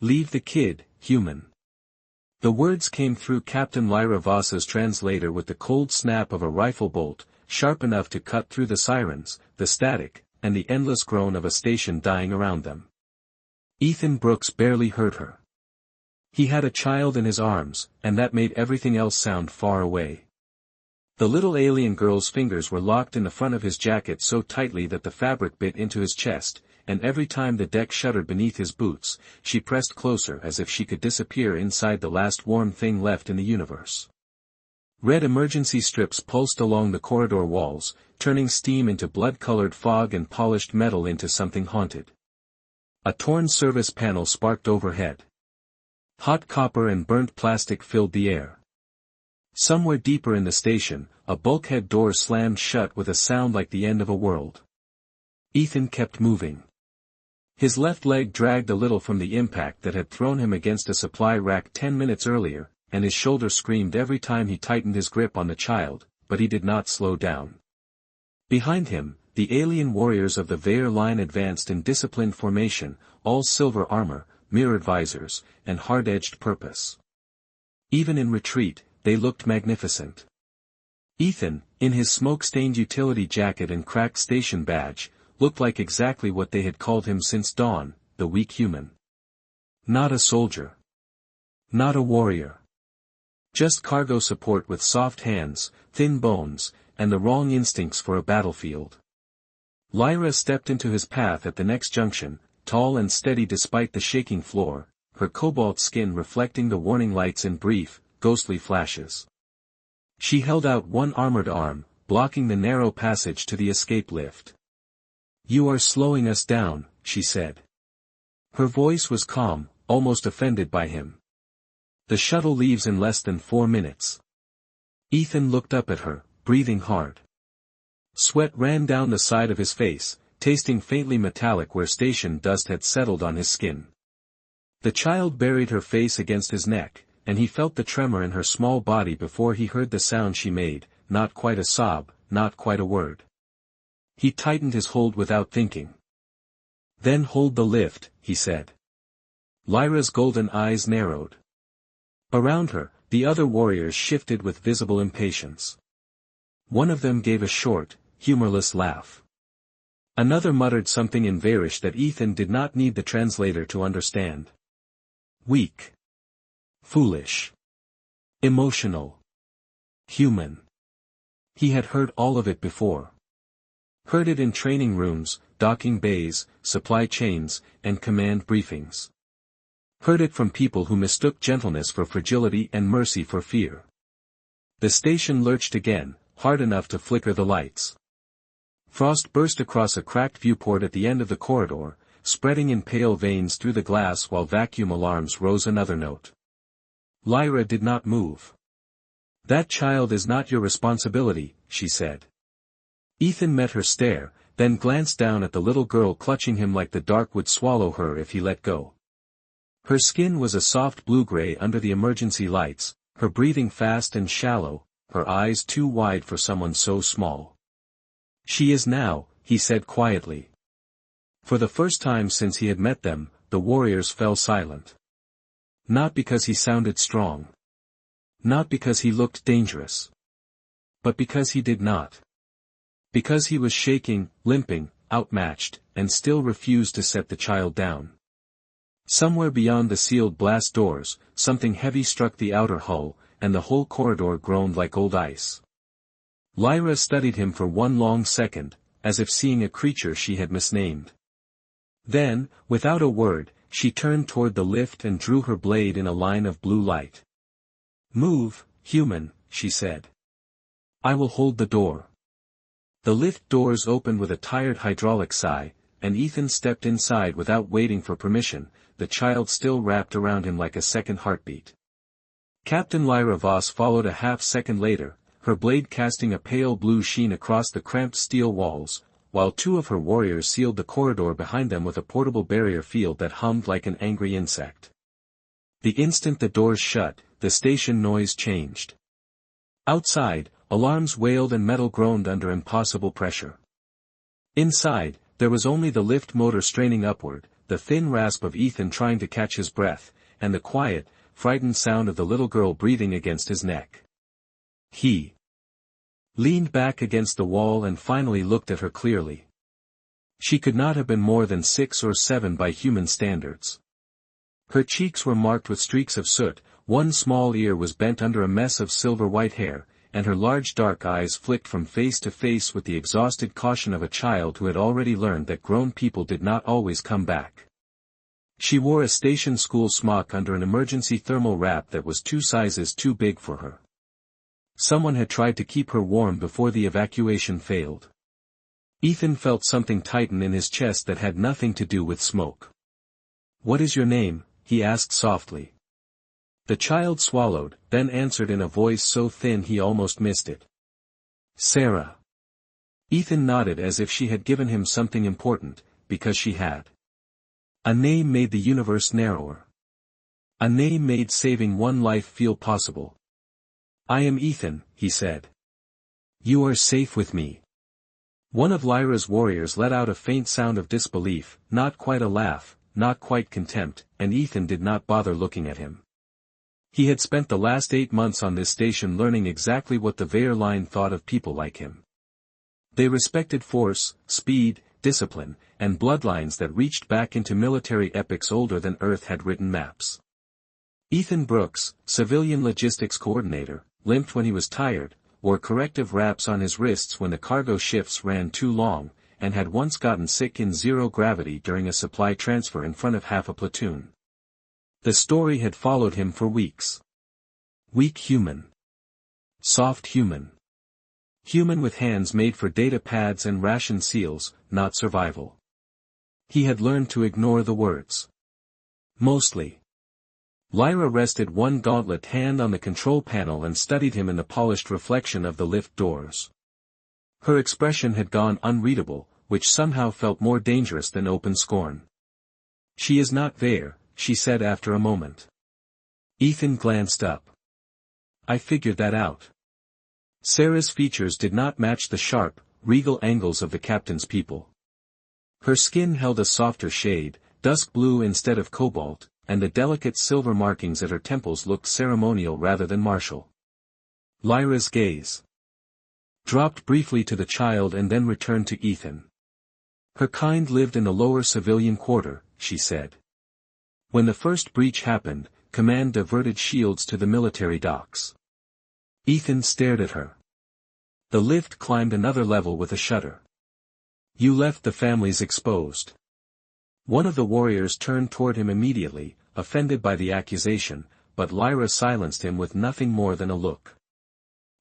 Leave the kid, human. The words came through Captain Lyra Voss's translator with the cold snap of a rifle bolt, sharp enough to cut through the sirens, the static, and the endless groan of a station dying around them. Ethan Brooks barely heard her. He had a child in his arms, and that made everything else sound far away. The little alien girl's fingers were locked in the front of his jacket so tightly that the fabric bit into his chest, and every time the deck shuddered beneath his boots, she pressed closer as if she could disappear inside the last warm thing left in the universe. Red emergency strips pulsed along the corridor walls, turning steam into blood-colored fog and polished metal into something haunted. A torn service panel sparked overhead. Hot copper and burnt plastic filled the air. Somewhere deeper in the station, a bulkhead door slammed shut with a sound like the end of a world. Ethan kept moving. His left leg dragged a little from the impact that had thrown him against a supply rack 10 minutes earlier, and his shoulder screamed every time he tightened his grip on the child, but he did not slow down. Behind him, the alien warriors of the Heir line advanced in disciplined formation, all silver armor, mirrored visors, and hard-edged purpose. Even in retreat, they looked magnificent. Ethan, in his smoke-stained utility jacket and cracked station badge, looked like exactly what they had called him since dawn, the weak human. Not a soldier. Not a warrior. Just cargo support with soft hands, thin bones, and the wrong instincts for a battlefield. Lyra stepped into his path at the next junction, tall and steady despite the shaking floor, her cobalt skin reflecting the warning lights in brief, ghostly flashes. She held out one armored arm, blocking the narrow passage to the escape lift. "You are slowing us down," she said. Her voice was calm, almost offended by him. "The shuttle leaves in less than 4 minutes." Ethan looked up at her, breathing hard. Sweat ran down the side of his face, tasting faintly metallic where station dust had settled on his skin. The child buried her face against his neck, and he felt the tremor in her small body before he heard the sound she made, not quite a sob, not quite a word. He tightened his hold without thinking. "Then hold the lift," he said. Lyra's golden eyes narrowed. Around her, the other warriors shifted with visible impatience. One of them gave a short, humorless laugh. Another muttered something in Vairish that Ethan did not need the translator to understand. Weak. Foolish. Emotional. Human. He had heard all of it before. Heard it in training rooms, docking bays, supply chains, and command briefings. Heard it from people who mistook gentleness for fragility and mercy for fear. The station lurched again, hard enough to flicker the lights. Frost burst across a cracked viewport at the end of the corridor, spreading in pale veins through the glass while vacuum alarms rose another note. Lyra did not move. "That child is not your responsibility," she said. Ethan met her stare, then glanced down at the little girl clutching him like the dark would swallow her if he let go. Her skin was a soft blue-gray under the emergency lights, her breathing fast and shallow, her eyes too wide for someone so small. "She is now," he said quietly. For the first time since he had met them, the warriors fell silent. Not because he sounded strong. Not because he looked dangerous. But because he did not. Because he was shaking, limping, outmatched, and still refused to set the child down. Somewhere beyond the sealed blast doors, something heavy struck the outer hull, and the whole corridor groaned like old ice. Lyra studied him for one long second, as if seeing a creature she had misnamed. Then, without a word, she turned toward the lift and drew her blade in a line of blue light. "Move, human," she said. "I will hold the door." The lift doors opened with a tired hydraulic sigh, and Ethan stepped inside without waiting for permission, the child still wrapped around him like a second heartbeat. Captain Lyra Voss followed a half-second later, her blade casting a pale blue sheen across the cramped steel walls, while 2 of her warriors sealed the corridor behind them with a portable barrier field that hummed like an angry insect. The instant the doors shut, the station noise changed. Outside, alarms wailed and metal groaned under impossible pressure. Inside, there was only the lift motor straining upward, the thin rasp of Ethan trying to catch his breath, and the quiet, frightened sound of the little girl breathing against his neck. He leaned back against the wall and finally looked at her clearly. She could not have been more than 6 or 7 by human standards. Her cheeks were marked with streaks of soot, one small ear was bent under a mess of silver-white hair, and her large dark eyes flicked from face to face with the exhausted caution of a child who had already learned that grown people did not always come back. She wore a station school smock under an emergency thermal wrap that was 2 sizes too big for her. Someone had tried to keep her warm before the evacuation failed. Ethan felt something tighten in his chest that had nothing to do with smoke. "What is your name?" he asked softly. The child swallowed, then answered in a voice so thin he almost missed it. "Sarah." Ethan nodded as if she had given him something important, because she had. A name made the universe narrower. A name made saving one life feel possible. "I am Ethan," he said. "You are safe with me." One of Lyra's warriors let out a faint sound of disbelief, not quite a laugh, not quite contempt, and Ethan did not bother looking at him. He had spent the last 8 months on this station learning exactly what the Veer line thought of people like him. They respected force, speed, discipline, and bloodlines that reached back into military epics older than Earth had written maps. Ethan Brooks, civilian logistics coordinator, limped when he was tired, wore corrective wraps on his wrists when the cargo shifts ran too long, and had once gotten sick in zero gravity during a supply transfer in front of half a platoon. The story had followed him for weeks. Weak human. Soft human. Human with hands made for data pads and ration seals, not survival. He had learned to ignore the words. Mostly. Lyra rested one gauntlet hand on the control panel and studied him in the polished reflection of the lift doors. Her expression had gone unreadable, which somehow felt more dangerous than open scorn. "She is not there," she said after a moment. Ethan glanced up. "I figured that out." Sarah's features did not match the sharp, regal angles of the captain's people. Her skin held a softer shade, dusk blue instead of cobalt, and the delicate silver markings at her temples looked ceremonial rather than martial. Lyra's gaze dropped briefly to the child and then returned to Ethan. "Her kind lived in the lower civilian quarter," she said. "When the first breach happened, command diverted shields to the military docks." Ethan stared at her. The lift climbed another level with a shudder. "You left the families exposed." One of the warriors turned toward him immediately, offended by the accusation, but Lyra silenced him with nothing more than a look.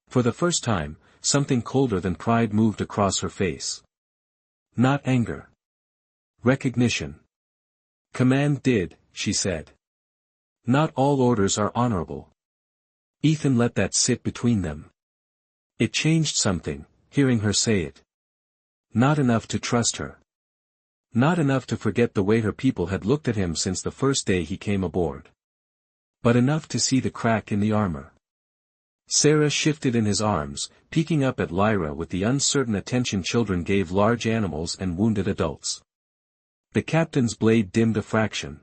For the first time, something colder than pride moved across her face. Not anger. Recognition. "Command did," she said. "Not all orders are honorable." Ethan let that sit between them. It changed something, hearing her say it. Not enough to trust her. Not enough to forget the way her people had looked at him since the first day he came aboard. But enough to see the crack in the armor. Sarah shifted in his arms, peeking up at Lyra with the uncertain attention children gave large animals and wounded adults. The captain's blade dimmed a fraction.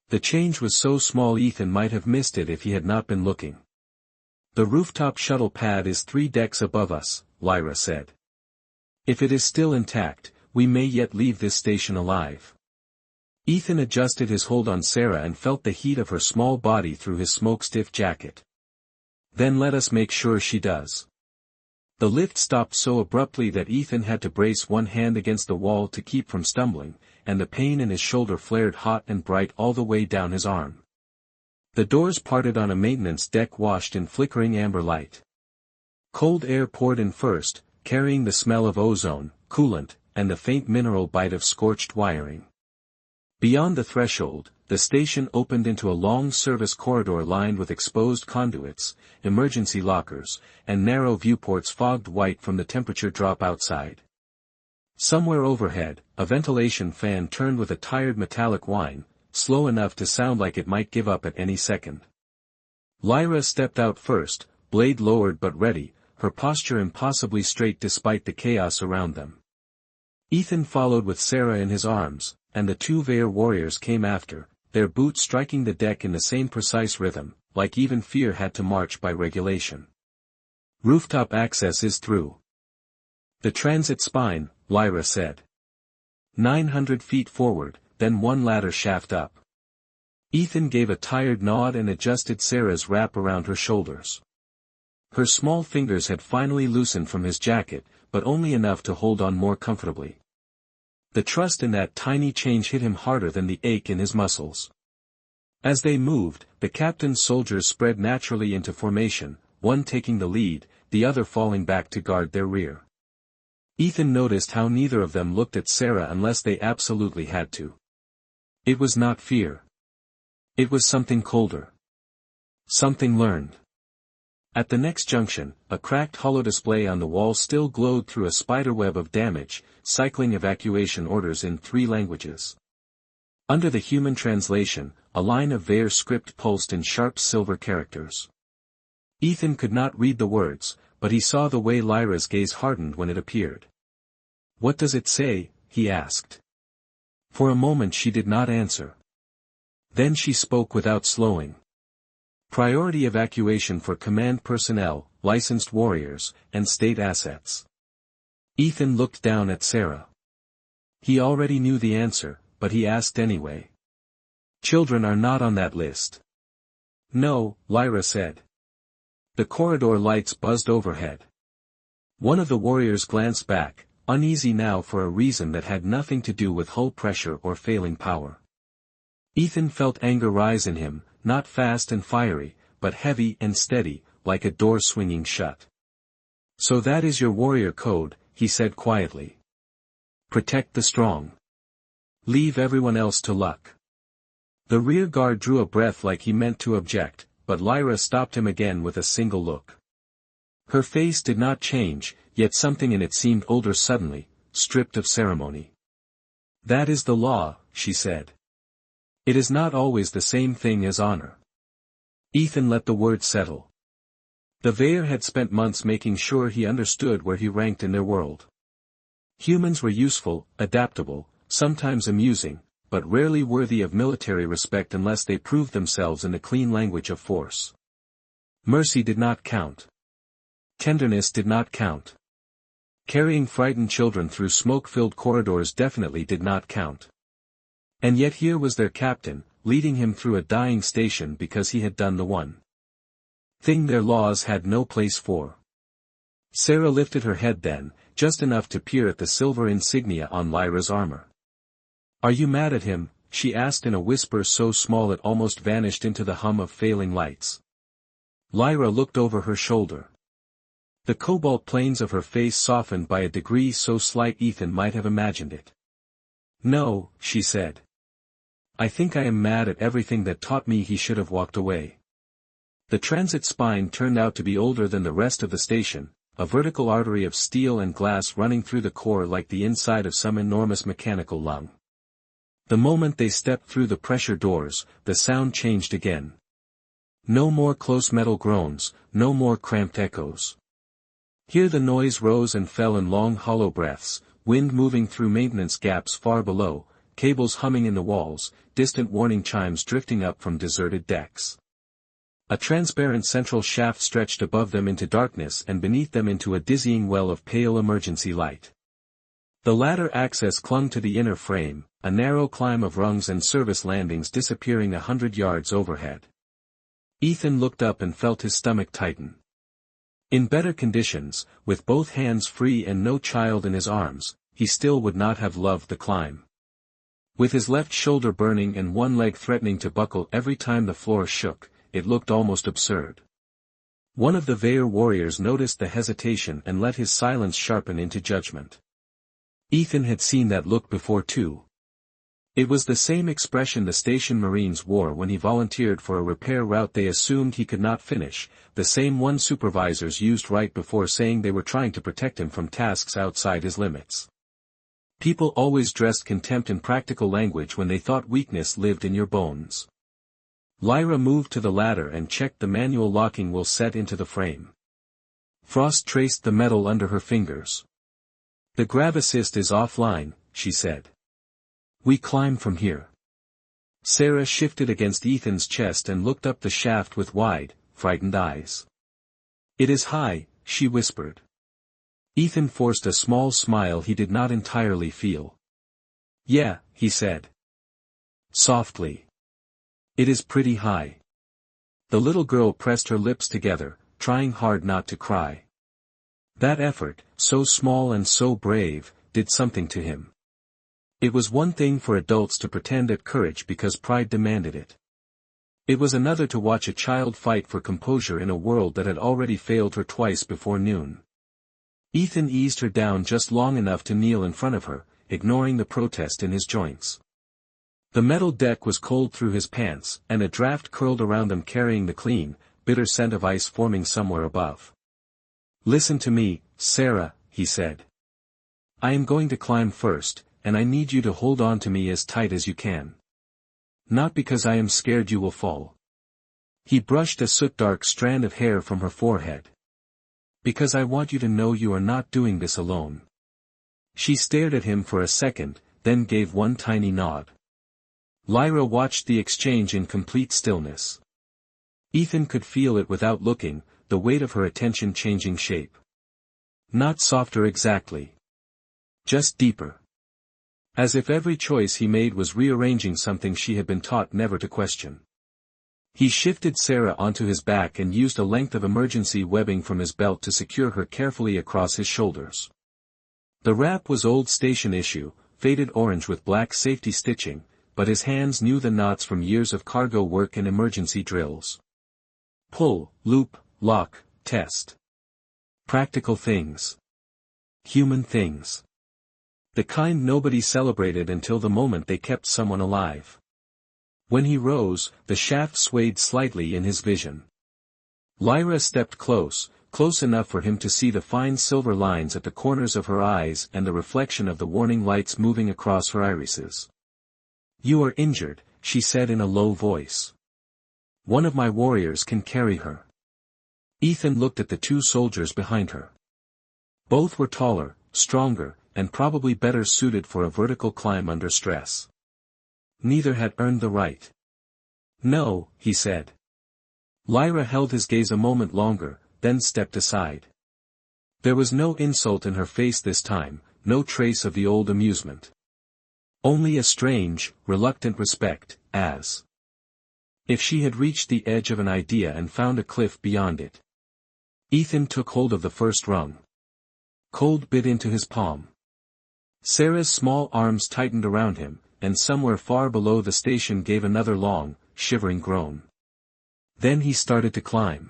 The change was so small Ethan might have missed it if he had not been looking. "The rooftop shuttle pad is 3 decks above us," Lyra said. "If it is still intact, we may yet leave this station alive." Ethan adjusted his hold on Sarah and felt the heat of her small body through his smoke-stiff jacket. "Then let us make sure she does." The lift stopped so abruptly that Ethan had to brace one hand against the wall to keep from stumbling, and the pain in his shoulder flared hot and bright all the way down his arm. The doors parted on a maintenance deck washed in flickering amber light. Cold air poured in first, carrying the smell of ozone, coolant, and the faint mineral bite of scorched wiring. Beyond the threshold, the station opened into a long service corridor lined with exposed conduits, emergency lockers, and narrow viewports fogged white from the temperature drop outside. Somewhere overhead, a ventilation fan turned with a tired metallic whine, slow enough to sound like it might give up at any second. Lyra stepped out first, blade lowered but ready, her posture impossibly straight despite the chaos around them. Ethan followed with Sarah in his arms, and the two Vair warriors came after, their boots striking the deck in the same precise rhythm, like even fear had to march by regulation. Rooftop access is through. The transit spine, Lyra said. 900 feet forward, then one ladder shaft up. Ethan gave a tired nod and adjusted Sarah's wrap around her shoulders. Her small fingers had finally loosened from his jacket, but only enough to hold on more comfortably. The trust in that tiny change hit him harder than the ache in his muscles. As they moved, the captain's soldiers spread naturally into formation, one taking the lead, the other falling back to guard their rear. Ethan noticed how neither of them looked at Sarah unless they absolutely had to. It was not fear. It was something colder. Something learned. At the next junction, a cracked holodisplay on the wall still glowed through a spiderweb of damage, cycling evacuation orders in 3 languages. Under the human translation, a line of Vair script pulsed in sharp silver characters. Ethan could not read the words, but he saw the way Lyra's gaze hardened when it appeared. "What does it say?" he asked. For a moment she did not answer. Then she spoke without slowing. "Priority evacuation for command personnel, licensed warriors, and state assets." Ethan looked down at Sarah. He already knew the answer, but he asked anyway. "Children are not on that list." "No," Lyra said. The corridor lights buzzed overhead. One of the warriors glanced back, uneasy now for a reason that had nothing to do with hull pressure or failing power. Ethan felt anger rise in him, not fast and fiery, but heavy and steady, like a door swinging shut. "So that is your warrior code," he said quietly. "Protect the strong. Leave everyone else to luck." The rear guard drew a breath like he meant to object, but Lyra stopped him again with a single look. Her face did not change, yet something in it seemed older suddenly, stripped of ceremony. "That is the law," she said. "It is not always the same thing as honor." Ethan let the word settle. The Vair had spent months making sure he understood where he ranked in their world. Humans were useful, adaptable, sometimes amusing, but rarely worthy of military respect unless they proved themselves in the clean language of force. Mercy did not count. Tenderness did not count. Carrying frightened children through smoke-filled corridors definitely did not count. And yet here was their captain, leading him through a dying station because he had done the one thing their laws had no place for. Sarah lifted her head then, just enough to peer at the silver insignia on Lyra's armor. "Are you mad at him?" she asked in a whisper so small it almost vanished into the hum of failing lights. Lyra looked over her shoulder. The cobalt planes of her face softened by a degree so slight Ethan might have imagined it. "No," she said. "I think I am mad at everything that taught me he should have walked away." The transit spine turned out to be older than the rest of the station, a vertical artery of steel and glass running through the core like the inside of some enormous mechanical lung. The moment they stepped through the pressure doors, the sound changed again. No more close metal groans, no more cramped echoes. Here the noise rose and fell in long hollow breaths, wind moving through maintenance gaps far below, cables humming in the walls, distant warning chimes drifting up from deserted decks. A transparent central shaft stretched above them into darkness and beneath them into a dizzying well of pale emergency light. The ladder access clung to the inner frame, a narrow climb of rungs and service landings disappearing 100 yards overhead. Ethan looked up and felt his stomach tighten. In better conditions, with both hands free and no child in his arms, he still would not have loved the climb. With his left shoulder burning and one leg threatening to buckle every time the floor shook, it looked almost absurd. One of the Vair warriors noticed the hesitation and let his silence sharpen into judgment. Ethan had seen that look before too. It was the same expression the station Marines wore when he volunteered for a repair route they assumed he could not finish, the same one supervisors used right before saying they were trying to protect him from tasks outside his limits. People always dressed contempt in practical language when they thought weakness lived in your bones. Lyra moved to the ladder and checked the manual locking wheel set into the frame. Frost traced the metal under her fingers. "The grav assist is offline," she said. We climb from here. Sarah shifted against Ethan's chest and looked up the shaft with wide, frightened eyes. It is high, she whispered. Ethan forced a small smile he did not entirely feel. Yeah, he said. Softly. It is pretty high. The little girl pressed her lips together, trying hard not to cry. That effort, so small and so brave, did something to him. It was one thing for adults to pretend at courage because pride demanded it. It was another to watch a child fight for composure in a world that had already failed her twice before noon. Ethan eased her down just long enough to kneel in front of her, ignoring the protest in his joints. The metal deck was cold through his pants, and a draft curled around them carrying the clean, bitter scent of ice forming somewhere above. Listen to me, Sarah, he said. I am going to climb first, and I need you to hold on to me as tight as you can. Not because I am scared you will fall. He brushed a soot-dark strand of hair from her forehead. Because I want you to know you are not doing this alone. She stared at him for a second, then gave one tiny nod. Lyra watched the exchange in complete stillness. Ethan could feel it without looking, the weight of her attention changing shape. Not softer exactly. Just deeper. As if every choice he made was rearranging something she had been taught never to question. He shifted Sarah onto his back and used a length of emergency webbing from his belt to secure her carefully across his shoulders. The wrap was old station issue, faded orange with black safety stitching, but his hands knew the knots from years of cargo work and emergency drills. Pull, loop, lock, test. Practical things. Human things. The kind nobody celebrated until the moment they kept someone alive. When he rose, the shaft swayed slightly in his vision. Lyra stepped close enough for him to see the fine silver lines at the corners of her eyes and the reflection of the warning lights moving across her irises. You are injured, she said in a low voice. One of my warriors can carry her. Ethan looked at the two soldiers behind her. Both were taller, stronger, and probably better suited for a vertical climb under stress. Neither had earned the right. No, he said. Lyra held his gaze a moment longer, then stepped aside. There was no insult in her face this time, no trace of the old amusement. Only a strange, reluctant respect, as if she had reached the edge of an idea and found a cliff beyond it. Ethan took hold of the first rung. Cold bit into his palm. Sarah's small arms tightened around him, and somewhere far below the station gave another long, shivering groan. Then he started to climb.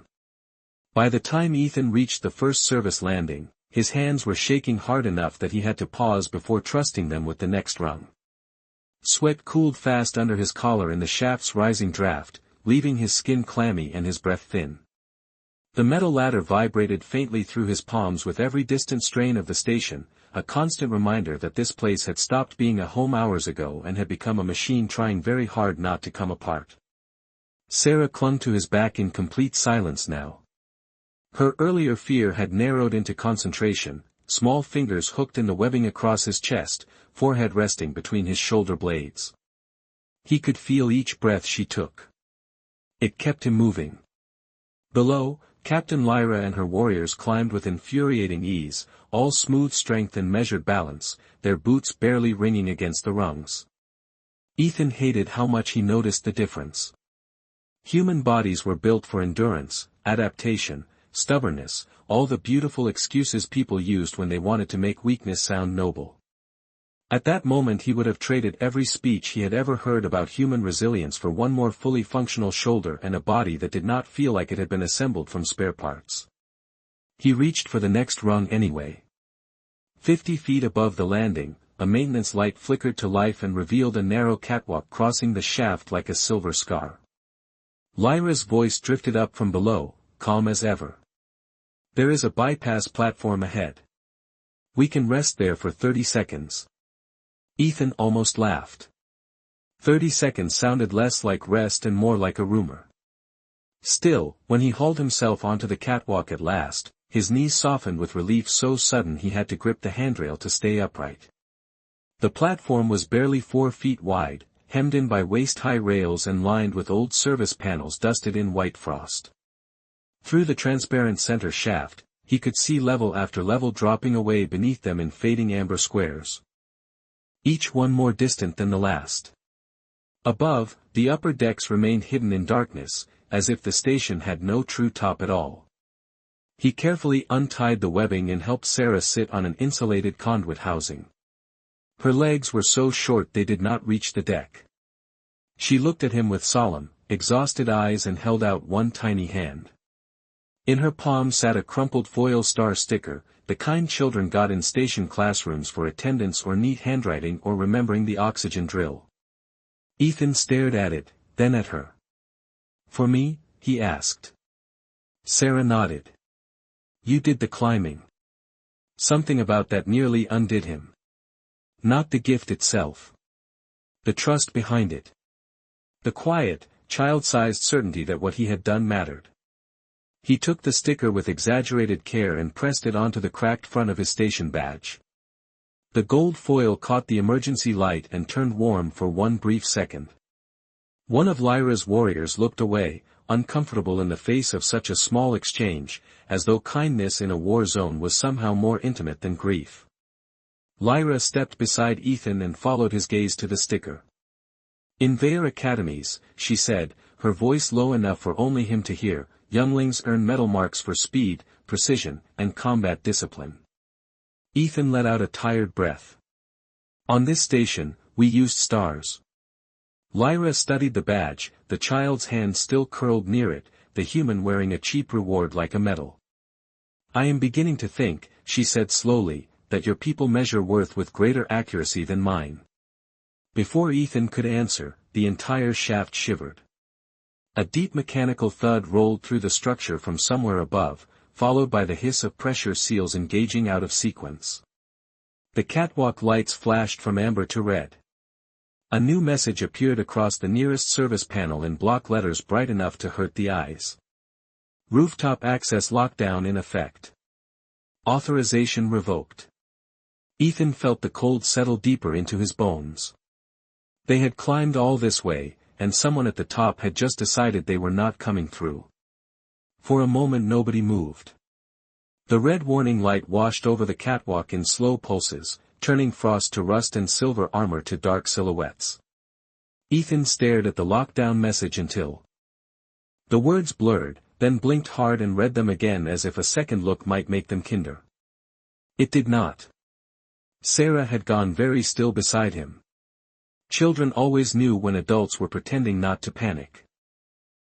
By the time Ethan reached the first service landing, his hands were shaking hard enough that he had to pause before trusting them with the next rung. Sweat cooled fast under his collar in the shaft's rising draft, leaving his skin clammy and his breath thin. The metal ladder vibrated faintly through his palms with every distant strain of the station, a constant reminder that this place had stopped being a home hours ago and had become a machine trying very hard not to come apart. Sarah clung to his back in complete silence now. Her earlier fear had narrowed into concentration, small fingers hooked in the webbing across his chest, forehead resting between his shoulder blades. He could feel each breath she took. It kept him moving. Below, Captain Lyra and her warriors climbed with infuriating ease, all smooth strength and measured balance, their boots barely ringing against the rungs. Ethan hated how much he noticed the difference. Human bodies were built for endurance, adaptation, stubbornness, all the beautiful excuses people used when they wanted to make weakness sound noble. At that moment he would have traded every speech he had ever heard about human resilience for one more fully functional shoulder and a body that did not feel like it had been assembled from spare parts. He reached for the next rung anyway. 50 feet above the landing, a maintenance light flickered to life and revealed a narrow catwalk crossing the shaft like a silver scar. Lyra's voice drifted up from below, calm as ever. There is a bypass platform ahead. We can rest there for 30 seconds. Ethan almost laughed. 30 seconds sounded less like rest and more like a rumor. Still, when he hauled himself onto the catwalk at last, his knees softened with relief so sudden he had to grip the handrail to stay upright. The platform was barely 4 feet wide, hemmed in by waist-high rails and lined with old service panels dusted in white frost. Through the transparent center shaft, he could see level after level dropping away beneath them in fading amber squares, each one more distant than the last. Above, the upper decks remained hidden in darkness, as if the station had no true top at all. He carefully untied the webbing and helped Sarah sit on an insulated conduit housing. Her legs were so short they did not reach the deck. She looked at him with solemn, exhausted eyes and held out one tiny hand. In her palm sat a crumpled foil star sticker, the kind children got in station classrooms for attendance or neat handwriting or remembering the oxygen drill. Ethan stared at it, then at her. "For me?" he asked. Sarah nodded. "You did the climbing." Something about that nearly undid him. Not the gift itself. The trust behind it. The quiet, child-sized certainty that what he had done mattered. He took the sticker with exaggerated care and pressed it onto the cracked front of his station badge. The gold foil caught the emergency light and turned warm for one brief second. One of Lyra's warriors looked away, uncomfortable in the face of such a small exchange, as though kindness in a war zone was somehow more intimate than grief. Lyra stepped beside Ethan and followed his gaze to the sticker. "In their academies," she said, her voice low enough for only him to hear, "younglings earn medal marks for speed, precision, and combat discipline." Ethan let out a tired breath. "On this station, we used stars." Lyra studied the badge, the child's hand still curled near it, the human wearing a cheap reward like a medal. "I am beginning to think," she said slowly, "that your people measure worth with greater accuracy than mine." Before Ethan could answer, the entire shaft shivered. A deep mechanical thud rolled through the structure from somewhere above, followed by the hiss of pressure seals engaging out of sequence. The catwalk lights flashed from amber to red. A new message appeared across the nearest service panel in block letters bright enough to hurt the eyes. Rooftop access lockdown in effect. Authorization revoked. Ethan felt the cold settle deeper into his bones. They had climbed all this way, and someone at the top had just decided they were not coming through. For a moment nobody moved. The red warning light washed over the catwalk in slow pulses, turning frost to rust and silver armor to dark silhouettes. Ethan stared at the lockdown message until the words blurred, then blinked hard and read them again as if a second look might make them kinder. It did not. Sarah had gone very still beside him. Children always knew when adults were pretending not to panic.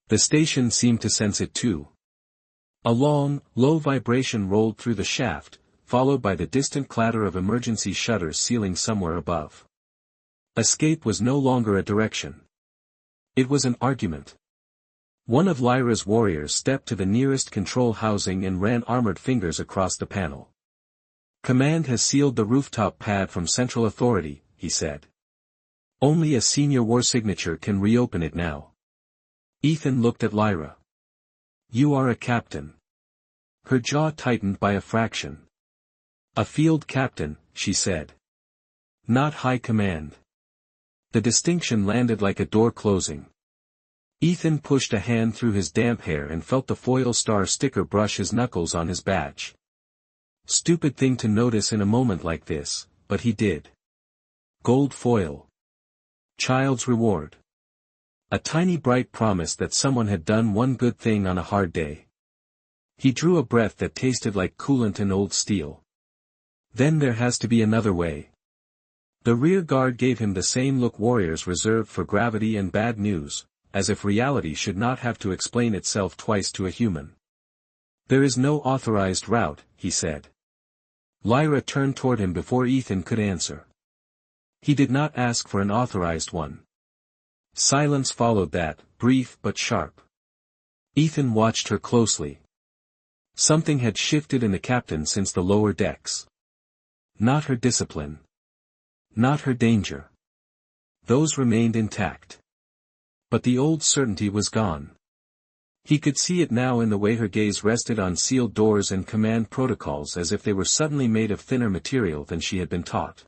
The station seemed to sense it too. A long, low vibration rolled through the shaft, followed by the distant clatter of emergency shutters sealing somewhere above. Escape was no longer a direction. It was an argument. One of Lyra's warriors stepped to the nearest control housing and ran armored fingers across the panel. "Command has sealed the rooftop pad from Central Authority," he said. "Only a senior war signature can reopen it now." Ethan looked at Lyra. "You are a captain." Her jaw tightened by a fraction. "A field captain," she said. "Not high command." The distinction landed like a door closing. Ethan pushed a hand through his damp hair and felt the foil star sticker brush his knuckles on his badge. Stupid thing to notice in a moment like this, but he did. Gold foil. Child's reward. A tiny bright promise that someone had done one good thing on a hard day. He drew a breath that tasted like coolant and old steel. Then there has to be another way. The rear guard gave him the same look warriors reserved for gravity and bad news, as if reality should not have to explain itself twice to a human. "There is no authorized route," he said. Lyra turned toward him before Ethan could answer. He did not ask for an authorized one. Silence followed that, brief but sharp. Ethan watched her closely. Something had shifted in the captain since the lower decks. Not her discipline. Not her danger. Those remained intact. But the old certainty was gone. He could see it now in the way her gaze rested on sealed doors and command protocols as if they were suddenly made of thinner material than she had been taught.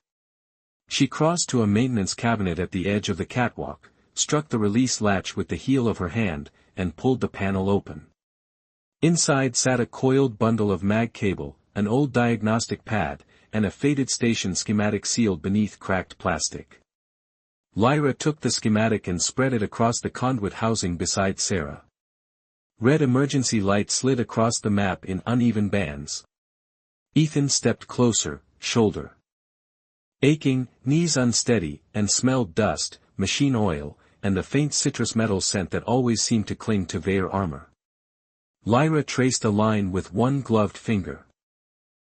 She crossed to a maintenance cabinet at the edge of the catwalk, struck the release latch with the heel of her hand, and pulled the panel open. Inside sat a coiled bundle of mag cable, an old diagnostic pad, and a faded station schematic sealed beneath cracked plastic. Lyra took the schematic and spread it across the conduit housing beside Sarah. Red emergency light slid across the map in uneven bands. Ethan stepped closer, shoulder aching, knees unsteady, and smelled dust, machine oil, and the faint citrus metal scent that always seemed to cling to Heir armor. Lyra traced a line with one gloved finger.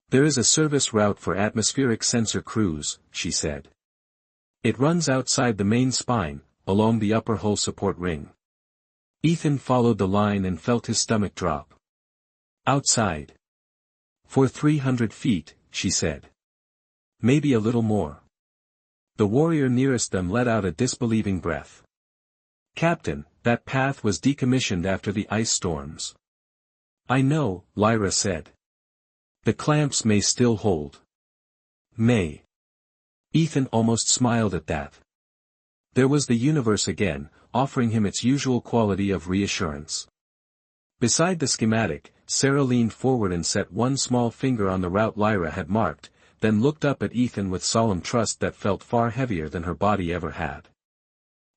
"There is a service route for atmospheric sensor crews," she said. "It runs outside the main spine, along the upper hull support ring." Ethan followed the line and felt his stomach drop. "Outside?" "For 300 feet, she said. "Maybe a little more." The warrior nearest them let out a disbelieving breath. "Captain, that path was decommissioned after the ice storms." "I know," Lyra said. "The clamps may still hold." "May." Ethan almost smiled at that. There was the universe again, offering him its usual quality of reassurance. Beside the schematic, Sarah leaned forward and set one small finger on the route Lyra had marked, then looked up at Ethan with solemn trust that felt far heavier than her body ever had.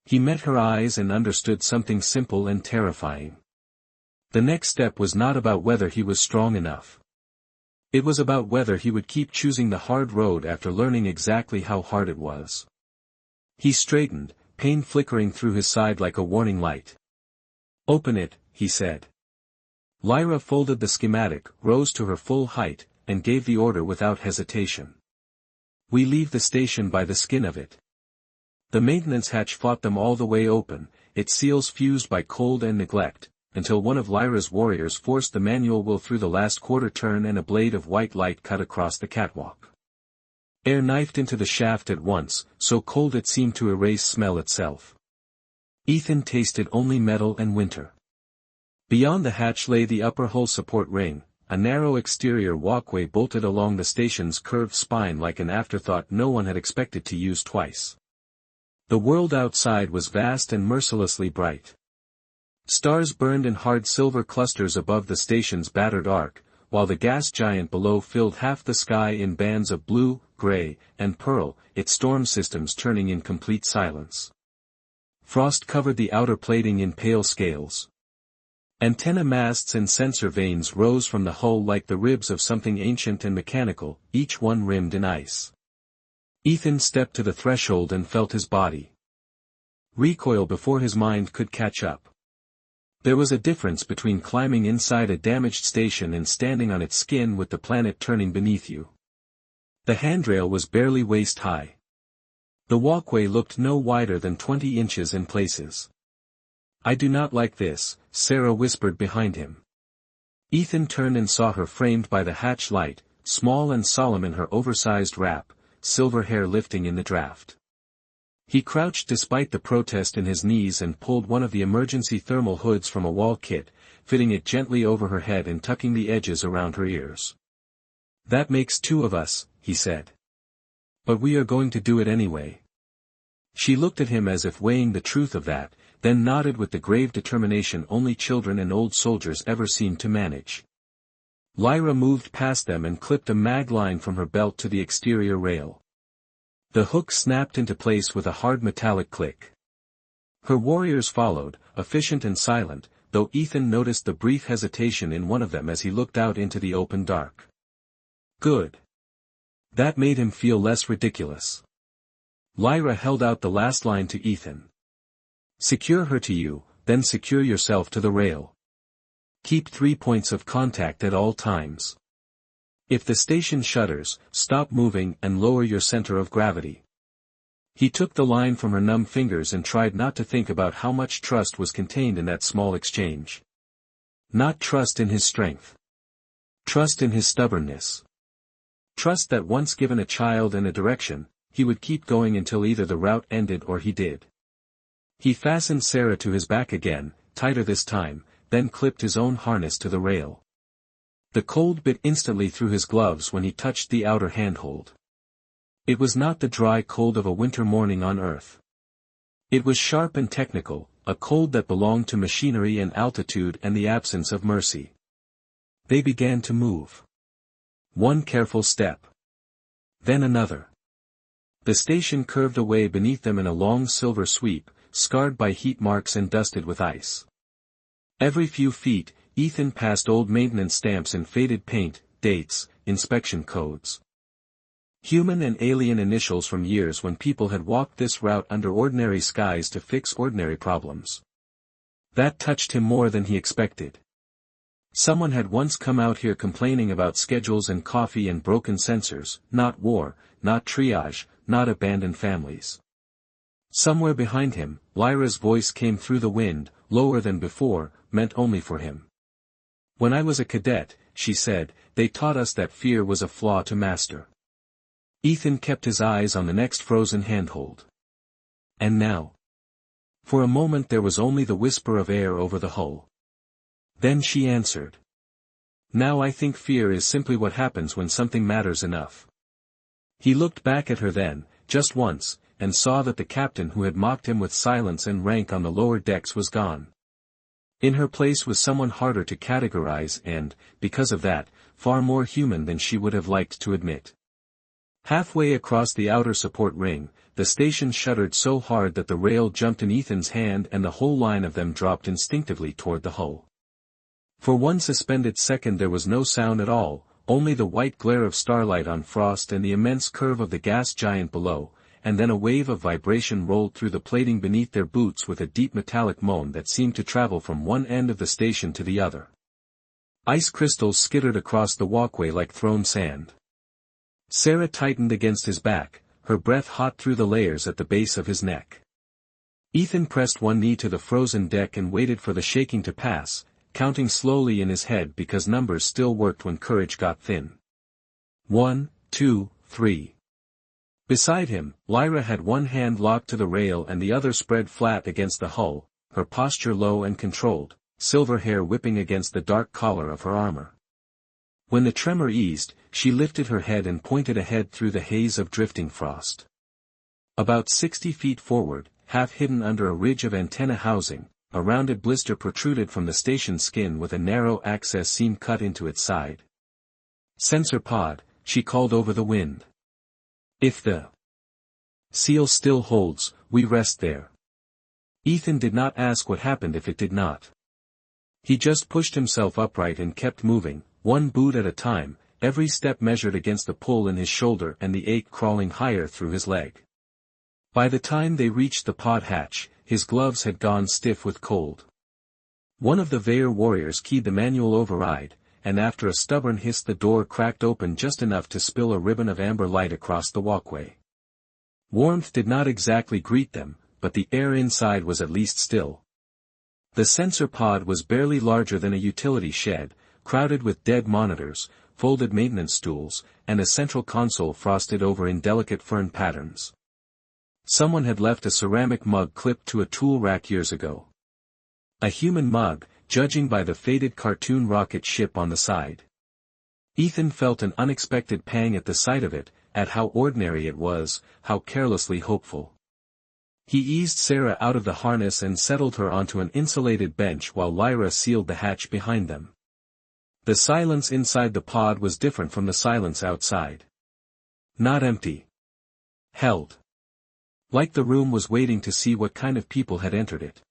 He met her eyes and understood something simple and terrifying. The next step was not about whether he was strong enough. It was about whether he would keep choosing the hard road after learning exactly how hard it was. He straightened, pain flickering through his side like a warning light. "Open it," he said. Lyra folded the schematic, rose to her full height, and gave the order without hesitation. "We leave the station by the skin of it." The maintenance hatch fought them all the way open, its seals fused by cold and neglect, until one of Lyra's warriors forced the manual wheel through the last quarter turn and a blade of white light cut across the catwalk. Air knifed into the shaft at once, so cold it seemed to erase smell itself. Ethan tasted only metal and winter. Beyond the hatch lay the upper hull support ring, a narrow exterior walkway bolted along the station's curved spine like an afterthought no one had expected to use twice. The world outside was vast and mercilessly bright. Stars burned in hard silver clusters above the station's battered arc, while the gas giant below filled half the sky in bands of blue, gray, and pearl, its storm systems turning in complete silence. Frost covered the outer plating in pale scales. Antenna masts and sensor vanes rose from the hull like the ribs of something ancient and mechanical, each one rimmed in ice. Ethan stepped to the threshold and felt his body recoil before his mind could catch up. There was a difference between climbing inside a damaged station and standing on its skin with the planet turning beneath you. The handrail was barely waist high. The walkway looked no wider than 20 inches in places. "I do not like this," Sarah whispered behind him. Ethan turned and saw her framed by the hatch light, small and solemn in her oversized wrap, silver hair lifting in the draft. He crouched despite the protest in his knees and pulled one of the emergency thermal hoods from a wall kit, fitting it gently over her head and tucking the edges around her ears. "That makes 2 of us," he said. "But we are going to do it anyway." She looked at him as if weighing the truth of that, then nodded with the grave determination only children and old soldiers ever seem to manage. Lyra moved past them and clipped a mag line from her belt to the exterior rail. The hook snapped into place with a hard metallic click. Her warriors followed, efficient and silent, though Ethan noticed the brief hesitation in one of them as he looked out into the open dark. Good. That made him feel less ridiculous. Lyra held out the last line to Ethan. "Secure her to you, then secure yourself to the rail. Keep 3 points of contact at all times. If the station shudders, stop moving and lower your center of gravity." He took the line from her numb fingers and tried not to think about how much trust was contained in that small exchange. Not trust in his strength. Trust in his stubbornness. Trust that once given a child and a direction, he would keep going until either the route ended or he did. He fastened Sarah to his back again, tighter this time, then clipped his own harness to the rail. The cold bit instantly through his gloves when he touched the outer handhold. It was not the dry cold of a winter morning on Earth. It was sharp and technical, a cold that belonged to machinery and altitude and the absence of mercy. They began to move. One careful step. Then another. The station curved away beneath them in a long silver sweep, scarred by heat marks and dusted with ice. Every few feet, Ethan passed old maintenance stamps in faded paint, dates, inspection codes. Human and alien initials from years when people had walked this route under ordinary skies to fix ordinary problems. That touched him more than he expected. Someone had once come out here complaining about schedules and coffee and broken sensors, not war, not triage, not abandoned families. Somewhere behind him, Lyra's voice came through the wind, lower than before, meant only for him. When I was a cadet, she said, they taught us that fear was a flaw to master. Ethan kept his eyes on the next frozen handhold. And now? For a moment there was only the whisper of air over the hull. Then she answered. Now I think fear is simply what happens when something matters enough. He looked back at her then, just once, and saw that the captain who had mocked him with silence and rank on the lower decks was gone. In her place was someone harder to categorize and, because of that, far more human than she would have liked to admit. Halfway across the outer support ring, the station shuddered so hard that the rail jumped in Ethan's hand and the whole line of them dropped instinctively toward the hull. For one suspended second there was no sound at all, only the white glare of starlight on frost and the immense curve of the gas giant below, and then a wave of vibration rolled through the plating beneath their boots with a deep metallic moan that seemed to travel from one end of the station to the other. Ice crystals skittered across the walkway like thrown sand. Sarah tightened against his back, her breath hot through the layers at the base of his neck. Ethan pressed one knee to the frozen deck and waited for the shaking to pass, counting slowly in his head because numbers still worked when courage got thin. 1, 2, 3. Beside him, Lyra had one hand locked to the rail and the other spread flat against the hull, her posture low and controlled, silver hair whipping against the dark collar of her armor. When the tremor eased, she lifted her head and pointed ahead through the haze of drifting frost. About 60 feet forward, half hidden under a ridge of antenna housing, a rounded blister protruded from the station skin with a narrow access seam cut into its side. Sensor pod, she called over the wind. If the seal still holds, we rest there. Ethan did not ask what happened if it did not. He just pushed himself upright and kept moving, one boot at a time, every step measured against the pull in his shoulder and the ache crawling higher through his leg. By the time they reached the pod hatch, his gloves had gone stiff with cold. One of the Vair warriors keyed the manual override, and after a stubborn hiss the door cracked open just enough to spill a ribbon of amber light across the walkway. Warmth did not exactly greet them, but the air inside was at least still. The sensor pod was barely larger than a utility shed, crowded with dead monitors, folded maintenance stools, and a central console frosted over in delicate fern patterns. Someone had left a ceramic mug clipped to a tool rack years ago. A human mug, judging by the faded cartoon rocket ship on the side. Ethan felt an unexpected pang at the sight of it, at how ordinary it was, how carelessly hopeful. He eased Sarah out of the harness and settled her onto an insulated bench while Lyra sealed the hatch behind them. The silence inside the pod was different from the silence outside. Not empty. Held. Like the room was waiting to see what kind of people had entered it.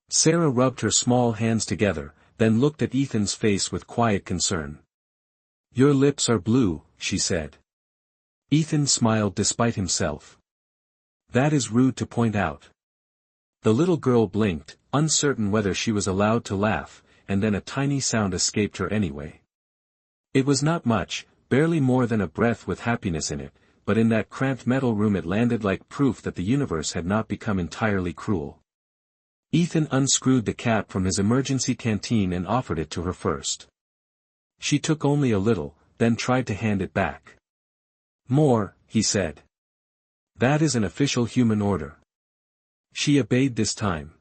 Sarah rubbed her small hands together, then looked at Ethan's face with quiet concern. Your lips are blue, she said. Ethan smiled despite himself. That is rude to point out. The little girl blinked, uncertain whether she was allowed to laugh, and then a tiny sound escaped her anyway. It was not much, barely more than a breath with happiness in it, but in that cramped metal room it landed like proof that the universe had not become entirely cruel. Ethan unscrewed the cap from his emergency canteen and offered it to her first. She took only a little, then tried to hand it back. More, he said. That is an official human order. She obeyed this time.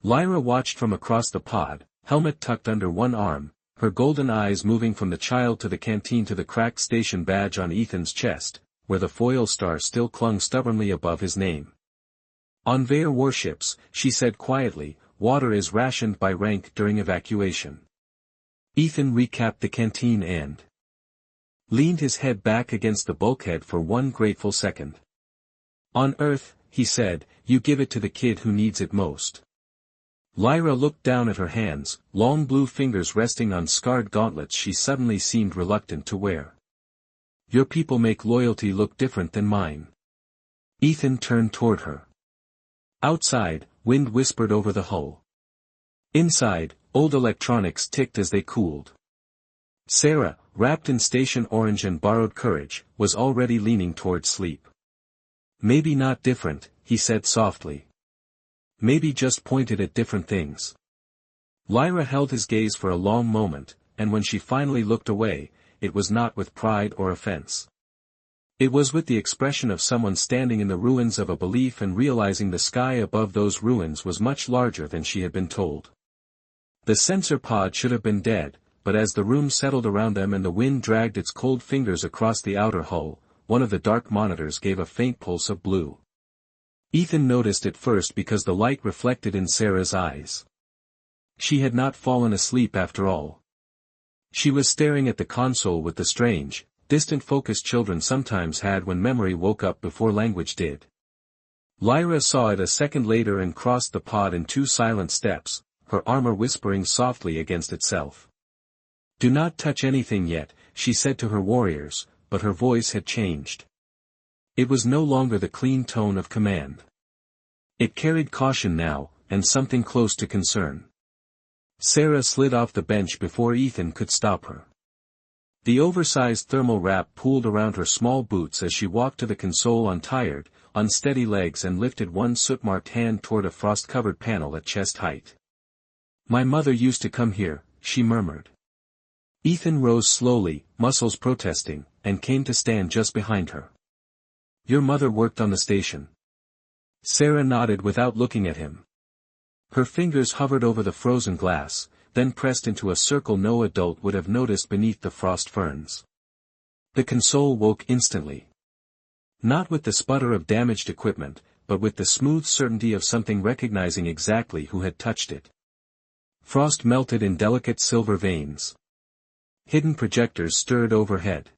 Lyra watched from across the pod, helmet tucked under one arm, her golden eyes moving from the child to the canteen to the cracked station badge on Ethan's chest, where the foil star still clung stubbornly above his name. On Vair warships, she said quietly, water is rationed by rank during evacuation. Ethan recapped the canteen and leaned his head back against the bulkhead for one grateful second. On Earth, he said, you give it to the kid who needs it most. Lyra looked down at her hands, long blue fingers resting on scarred gauntlets she suddenly seemed reluctant to wear. Your people make loyalty look different than mine. Ethan turned toward her. Outside, wind whispered over the hull. Inside, old electronics ticked as they cooled. Sarah, wrapped in station orange and borrowed courage, was already leaning toward sleep. Maybe not different, he said softly. Maybe just pointed at different things. Lyra held his gaze for a long moment, and when she finally looked away, it was not with pride or offense. It was with the expression of someone standing in the ruins of a belief and realizing the sky above those ruins was much larger than she had been told. The sensor pod should have been dead, but as the room settled around them and the wind dragged its cold fingers across the outer hull, one of the dark monitors gave a faint pulse of blue. Ethan noticed it first because the light reflected in Sarah's eyes. She had not fallen asleep after all. She was staring at the console with the strange, distant focus children sometimes had when memory woke up before language did. Lyra saw it a second later and crossed the pod in 2 silent steps, her armor whispering softly against itself. Do not touch anything yet, she said to her warriors, but her voice had changed. It was no longer the clean tone of command. It carried caution now, and something close to concern. Sarah slid off the bench before Ethan could stop her. The oversized thermal wrap pooled around her small boots as she walked to the console on tired, unsteady legs and lifted one soot-marked hand toward a frost-covered panel at chest height. My mother used to come here, she murmured. Ethan rose slowly, muscles protesting, and came to stand just behind her. Your mother worked on the station. Sarah nodded without looking at him. Her fingers hovered over the frozen glass, then pressed into a circle no adult would have noticed beneath the frost ferns. The console woke instantly. Not with the sputter of damaged equipment, but with the smooth certainty of something recognizing exactly who had touched it. Frost melted in delicate silver veins. Hidden projectors stirred overhead.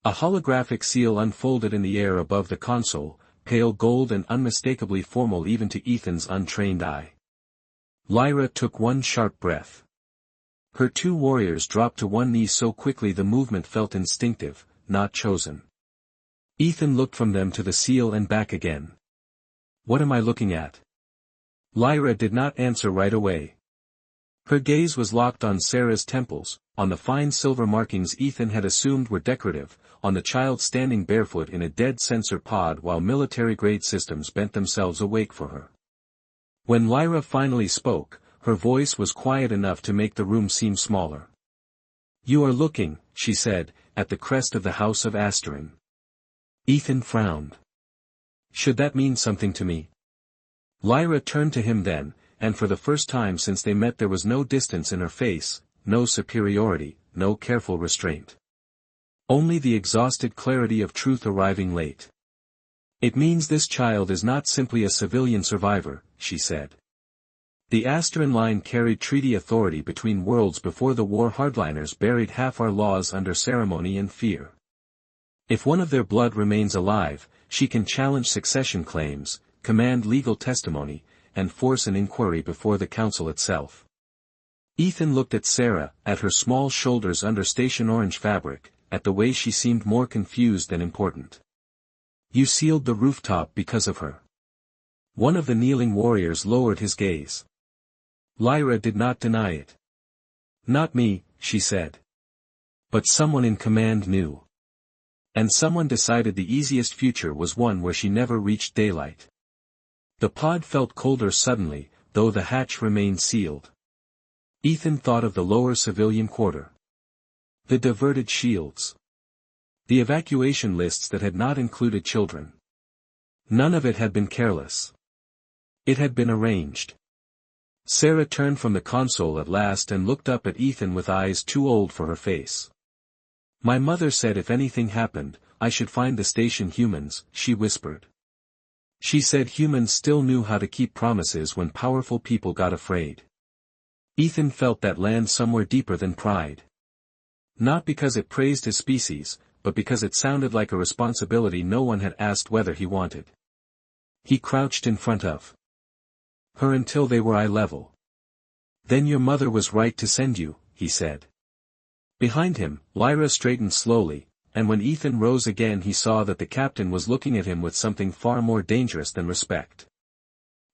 A holographic seal unfolded in the air above the console, pale gold and unmistakably formal even to Ethan's untrained eye. Lyra took one sharp breath. Her 2 warriors dropped to one knee so quickly the movement felt instinctive, not chosen. Ethan looked from them to the seal and back again. What am I looking at? Lyra did not answer right away. Her gaze was locked on Sarah's temples, on the fine silver markings Ethan had assumed were decorative, on the child standing barefoot in a dead sensor pod while military-grade systems bent themselves awake for her. When Lyra finally spoke, her voice was quiet enough to make the room seem smaller. You are looking, she said, at the crest of the House of Asterin. Ethan frowned. Should that mean something to me? Lyra turned to him then, and for the first time since they met there was no distance in her face, no superiority, no careful restraint. Only the exhausted clarity of truth arriving late. It means this child is not simply a civilian survivor, she said. The Asterin line carried treaty authority between worlds before the war hardliners buried half our laws under ceremony and fear. If one of their blood remains alive, she can challenge succession claims, command legal testimony, and force an inquiry before the council itself. Ethan looked at Sarah, at her small shoulders under station orange fabric, at the way she seemed more confused than important. You sealed the rooftop because of her. One of the kneeling warriors lowered his gaze. Lyra did not deny it. Not me, she said. But someone in command knew. And someone decided the easiest future was one where she never reached daylight. The pod felt colder suddenly, though the hatch remained sealed. Ethan thought of the lower civilian quarter. The diverted shields. The evacuation lists that had not included children. None of it had been careless. It had been arranged. Sarah turned from the console at last and looked up at Ethan with eyes too old for her face. My mother said if anything happened, I should find the station humans, she whispered. She said humans still knew how to keep promises when powerful people got afraid. Ethan felt that land somewhere deeper than pride. Not because it praised his species, but because it sounded like a responsibility no one had asked whether he wanted. He crouched in front of her until they were eye level. Then your mother was right to send you, he said. Behind him, Lyra straightened slowly, and when Ethan rose again he saw that the captain was looking at him with something far more dangerous than respect.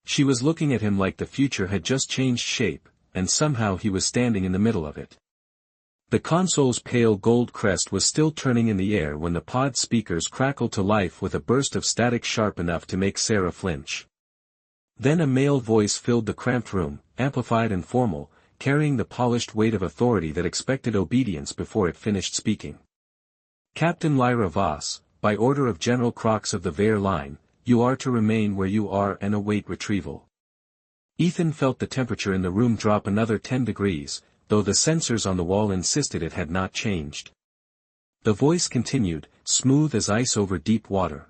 She was looking at him like the future had just changed shape, and somehow he was standing in the middle of it. The console's pale gold crest was still turning in the air when the pod speakers crackled to life with a burst of static sharp enough to make Sarah flinch. Then a male voice filled the cramped room, amplified and formal, carrying the polished weight of authority that expected obedience before it finished speaking. Captain Lyra Voss, by order of General Crox of the Heir line, you are to remain where you are and await retrieval. Ethan felt the temperature in the room drop another 10 degrees, though the sensors on the wall insisted it had not changed. The voice continued, smooth as ice over deep water.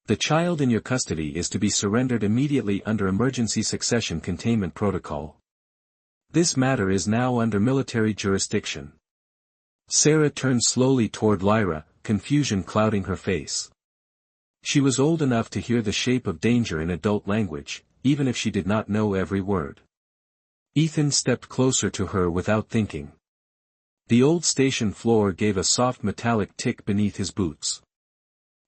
The child in your custody is to be surrendered immediately under emergency succession containment protocol. This matter is now under military jurisdiction. Sarah turned slowly toward Lyra, confusion clouding her face. She was old enough to hear the shape of danger in adult language, even if she did not know every word. Ethan stepped closer to her without thinking. The old station floor gave a soft metallic tick beneath his boots.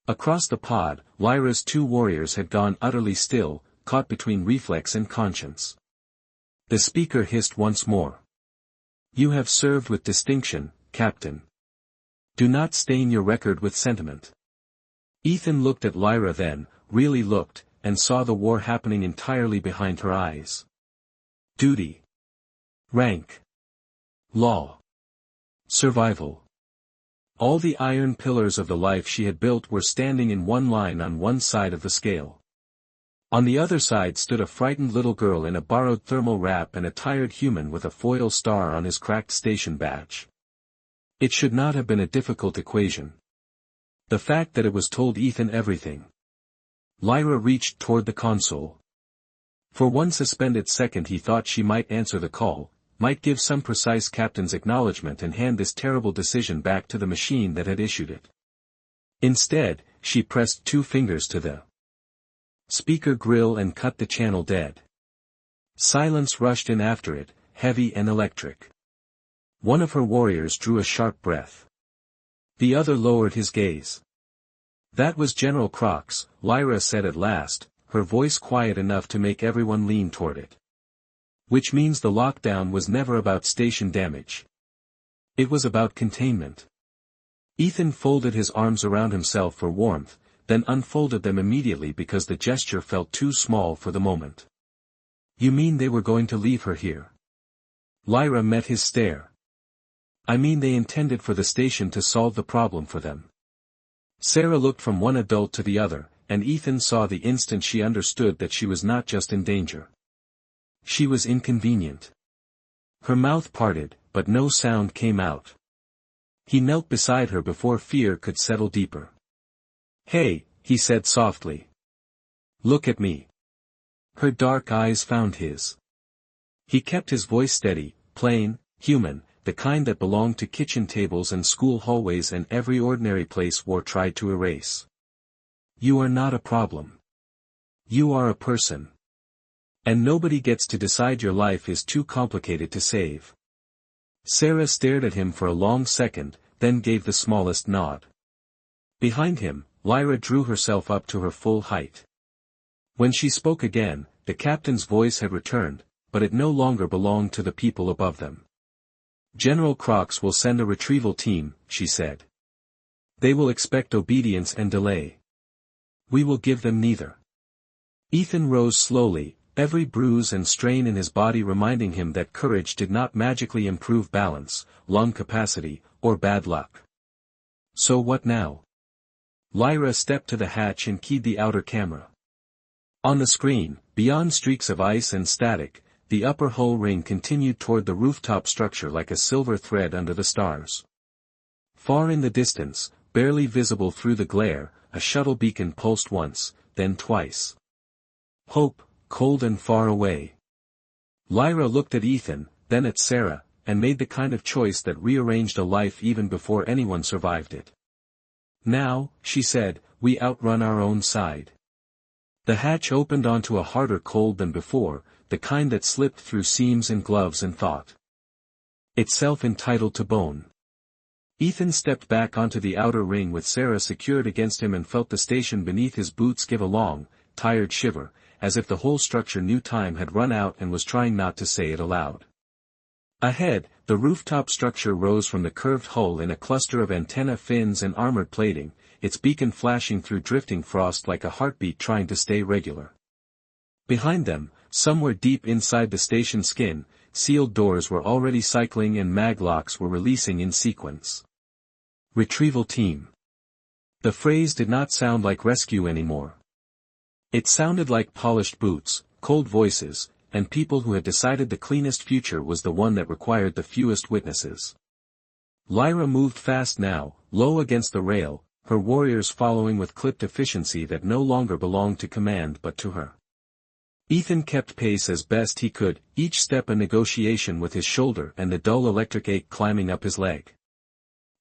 Across the pod, Lyra's two warriors had gone utterly still, caught between reflex and conscience. The speaker hissed once more. You have served with distinction, Captain. Do not stain your record with sentiment. Ethan looked at Lyra then, really looked, and saw the war happening entirely behind her eyes. Duty. Rank. Law. Survival. All the iron pillars of the life she had built were standing in one line on one side of the scale. On the other side stood a frightened little girl in a borrowed thermal wrap and a tired human with a foil star on his cracked station badge. It should not have been a difficult equation. The fact that it was told Ethan everything. Lyra reached toward the console. For one suspended second he thought she might answer the call, might give some precise captain's acknowledgement and hand this terrible decision back to the machine that had issued it. Instead, she pressed 2 fingers to the speaker grill and cut the channel dead. Silence rushed in after it, heavy and electric. One of her warriors drew a sharp breath. The other lowered his gaze. That was General Crox, Lyra said at last, her voice quiet enough to make everyone lean toward it. Which means the lockdown was never about station damage. It was about containment. Ethan folded his arms around himself for warmth, then unfolded them immediately because the gesture felt too small for the moment. You mean they were going to leave her here? Lyra met his stare. I mean they intended for the station to solve the problem for them. Sarah looked from one adult to the other, and Ethan saw the instant she understood that she was not just in danger. She was inconvenient. Her mouth parted, but no sound came out. He knelt beside her before fear could settle deeper. Hey, he said softly. Look at me. Her dark eyes found his. He kept his voice steady, plain, human, the kind that belonged to kitchen tables and school hallways and every ordinary place war tried to erase. You are not a problem. You are a person. And nobody gets to decide your life is too complicated to save. Sarah stared at him for a long second, then gave the smallest nod. Behind him, Lyra drew herself up to her full height. When she spoke again, the captain's voice had returned, but it no longer belonged to the people above them. General Crox will send a retrieval team, she said. They will expect obedience and delay. We will give them neither. Ethan rose slowly, every bruise and strain in his body reminding him that courage did not magically improve balance, lung capacity, or bad luck. So what now? Lyra stepped to the hatch and keyed the outer camera. On the screen, beyond streaks of ice and static, the upper hull ring continued toward the rooftop structure like a silver thread under the stars. Far in the distance, barely visible through the glare, a shuttle beacon pulsed once, then twice. Hope, cold and far away. Lyra looked at Ethan, then at Sarah, and made the kind of choice that rearranged a life even before anyone survived it. Now, she said, we outrun our own side. The hatch opened onto a harder cold than before, the kind that slipped through seams and gloves and thought itself entitled to bone. Ethan stepped back onto the outer ring with Sarah secured against him and felt the station beneath his boots give a long, tired shiver, as if the whole structure knew time had run out and was trying not to say it aloud. Ahead, the rooftop structure rose from the curved hull in a cluster of antenna fins and armored plating, its beacon flashing through drifting frost like a heartbeat trying to stay regular. Behind them, somewhere deep inside the station skin, sealed doors were already cycling and maglocks were releasing in sequence. Retrieval team. The phrase did not sound like rescue anymore. It sounded like polished boots, cold voices, and people who had decided the cleanest future was the one that required the fewest witnesses. Lyra moved fast now, low against the rail, her warriors following with clipped efficiency that no longer belonged to command but to her. Ethan kept pace as best he could, each step a negotiation with his shoulder and the dull electric ache climbing up his leg.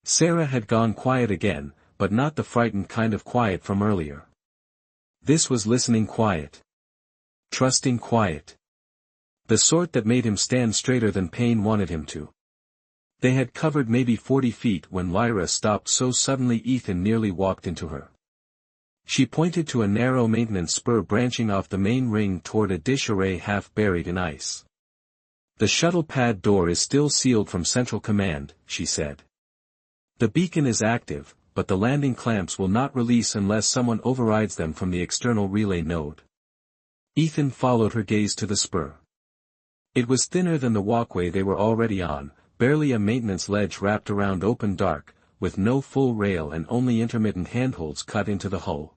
Sarah had gone quiet again, but not the frightened kind of quiet from earlier. This was listening quiet. Trusting quiet. The sort that made him stand straighter than pain wanted him to. They had covered maybe 40 feet when Lyra stopped so suddenly Ethan nearly walked into her. She pointed to a narrow maintenance spur branching off the main ring toward a dish array half buried in ice. The shuttle pad door is still sealed from Central Command, she said. The beacon is active, but the landing clamps will not release unless someone overrides them from the external relay node. Ethan followed her gaze to the spur. It was thinner than the walkway they were already on, barely a maintenance ledge wrapped around open dark, with no full rail and only intermittent handholds cut into the hull.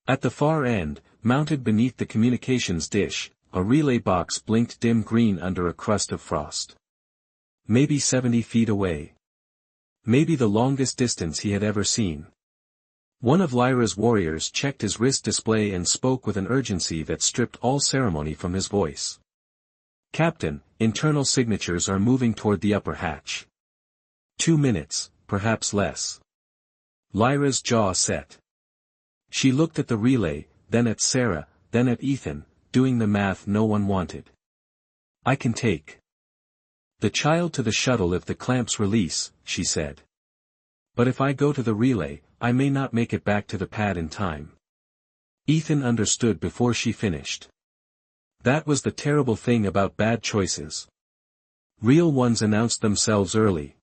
At the far end, mounted beneath the communications dish, a relay box blinked dim green under a crust of frost. Maybe 70 feet away. Maybe the longest distance he had ever seen. One of Lyra's warriors checked his wrist display and spoke with an urgency that stripped all ceremony from his voice. Captain, internal signatures are moving toward the upper hatch. 2 minutes, perhaps less. Lyra's jaw set. She looked at the relay, then at Sarah, then at Ethan, doing the math no one wanted. I can take the child to the shuttle if the clamps release, she said. But if I go to the relay, I may not make it back to the pad in time. Ethan understood before she finished. That was the terrible thing about bad choices. Real ones announced themselves early.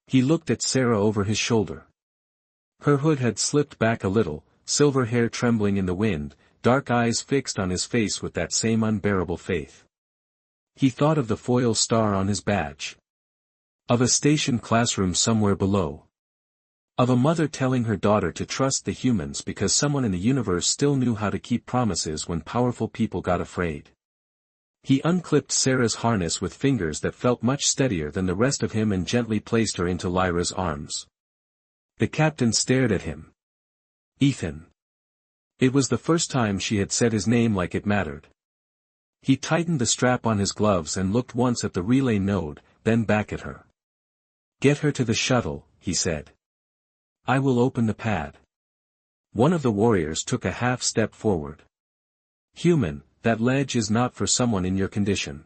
He looked at Sarah over his shoulder. Her hood had slipped back a little, silver hair trembling in the wind, dark eyes fixed on his face with that same unbearable faith. He thought of the foil star on his badge. Of a station classroom somewhere below. Of a mother telling her daughter to trust the humans because someone in the universe still knew how to keep promises when powerful people got afraid. He unclipped Sarah's harness with fingers that felt much steadier than the rest of him and gently placed her into Lyra's arms. The captain stared at him. Ethan. It was the first time she had said his name like it mattered. He tightened the strap on his gloves and looked once at the relay node, then back at her. Get her to the shuttle, he said. I will open the pad. One of the warriors took a half step forward. Human, that ledge is not for someone in your condition.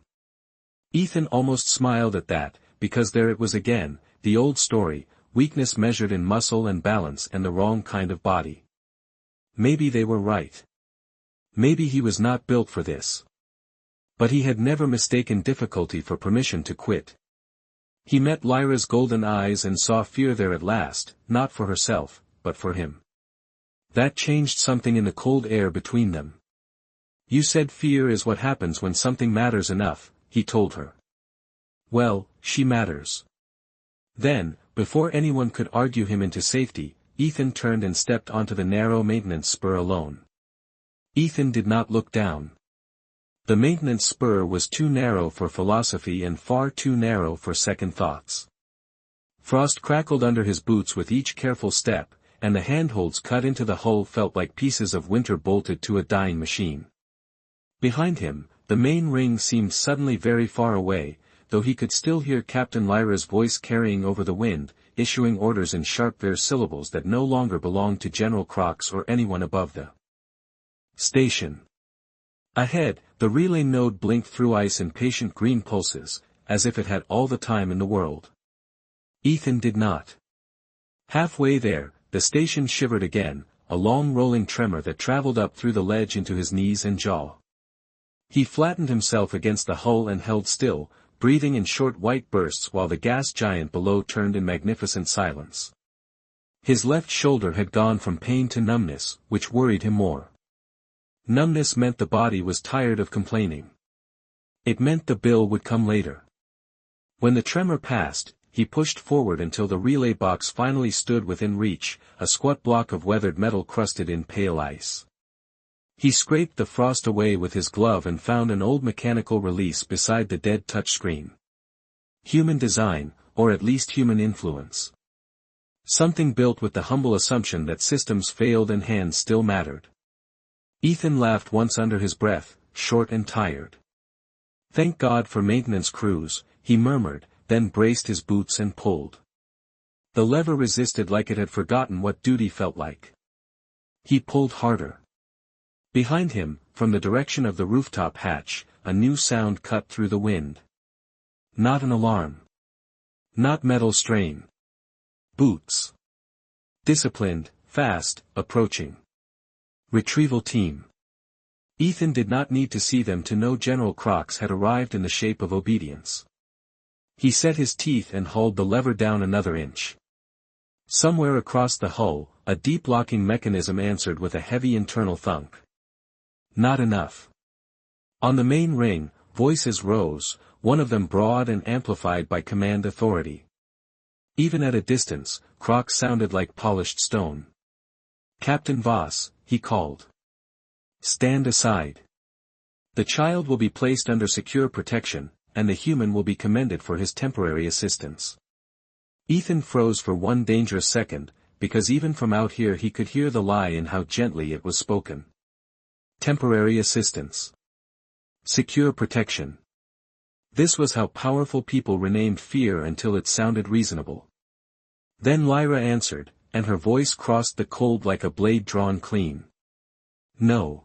Ethan almost smiled at that, because there it was again, the old story, weakness measured in muscle and balance and the wrong kind of body. Maybe they were right. Maybe he was not built for this. But he had never mistaken difficulty for permission to quit. He met Lyra's golden eyes and saw fear there at last, not for herself, but for him. That changed something in the cold air between them. You said fear is what happens when something matters enough, he told her. Well, she matters. Then, before anyone could argue him into safety, Ethan turned and stepped onto the narrow maintenance spur alone. Ethan did not look down. The maintenance spur was too narrow for philosophy and far too narrow for second thoughts. Frost crackled under his boots with each careful step, and the handholds cut into the hull felt like pieces of winter bolted to a dying machine. Behind him, the main ring seemed suddenly very far away, though he could still hear Captain Lyra's voice carrying over the wind, issuing orders in sharp bare syllables that no longer belonged to General Crox or anyone above the station. Ahead, the relay node blinked through ice in patient green pulses, as if it had all the time in the world. Ethan did not. Halfway there, the station shivered again, a long rolling tremor that traveled up through the ledge into his knees and jaw. He flattened himself against the hull and held still, breathing in short white bursts while the gas giant below turned in magnificent silence. His left shoulder had gone from pain to numbness, which worried him more. Numbness meant the body was tired of complaining. It meant the bill would come later. When the tremor passed, he pushed forward until the relay box finally stood within reach, a squat block of weathered metal crusted in pale ice. He scraped the frost away with his glove and found an old mechanical release beside the dead touchscreen. Human design, or at least human influence. Something built with the humble assumption that systems failed and hands still mattered. Ethan laughed once under his breath, short and tired. "Thank God for maintenance crews," he murmured, then braced his boots and pulled. The lever resisted like it had forgotten what duty felt like. He pulled harder. Behind him, from the direction of the rooftop hatch, a new sound cut through the wind. Not an alarm. Not metal strain. Boots. Disciplined, fast, approaching. Retrieval team. Ethan did not need to see them to know General Crox had arrived in the shape of obedience. He set his teeth and hauled the lever down another inch. Somewhere across the hull, a deep locking mechanism answered with a heavy internal thunk. Not enough. On the main ring, voices rose, one of them broad and amplified by command authority. Even at a distance, Crox sounded like polished stone. "Captain Voss," he called. "Stand aside. The child will be placed under secure protection, and the human will be commended for his temporary assistance." Ethan froze for one dangerous second, because even from out here he could hear the lie in how gently it was spoken. Temporary assistance. Secure protection. This was how powerful people renamed fear until it sounded reasonable. Then Lyra answered, and her voice crossed the cold like a blade drawn clean. "No."